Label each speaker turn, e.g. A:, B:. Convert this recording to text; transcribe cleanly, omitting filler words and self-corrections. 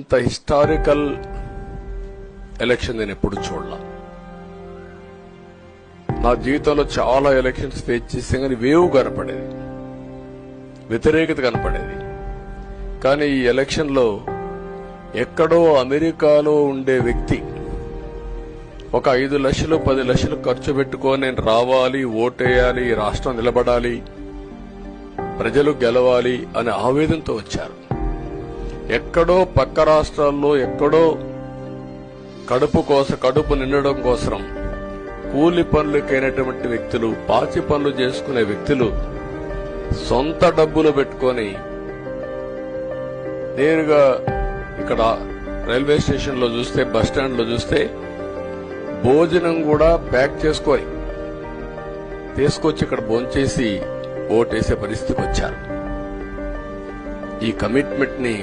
A: ఇంత historical election నేను ఎప్పుడు చూడలా. నా జీవితంలో చాలా ఎలక్షన్స్ ఫేస్ చేస్తే కానీ వేవ్ కనపడేది, వ్యతిరేకత కనపడేది. కానీ ఈ ఎలక్షన్ లో ఎక్కడో అమెరికాలో ఉండే వ్యక్తి ఒక 5 లక్షలు 10 లక్షలు ఖర్చు పెట్టుకొని నేను రావాలి, ఓటేయాలి, ఈ రాష్ట్రం నిలబడాలి, ప్రజలు గెలవాలి అనే ఆవేదనతో వచ్చారు. ఎక్కడో పక్క రాష్ట్రాల్లో ఎక్కడో కడుపు నిండడం కోసం కూలి పనులకైనటువంటి వ్యక్తులు, పాచి పనులు చేసుకునే వ్యక్తులు సొంత డబ్బులు పెట్టుకొని నేరుగా ఇక్కడ రైల్వే స్టేషన్ లో చూస్తే, బస్ స్టాండ్ లో చూస్తే భోజనం కూడా ప్యాక్ చేసుకొని తీసుకొచ్చి ఇక్కడ భోంచేసి ఓటేసే పరిస్థితికి వచ్చారు. ఈ కమిట్మెంట్ ని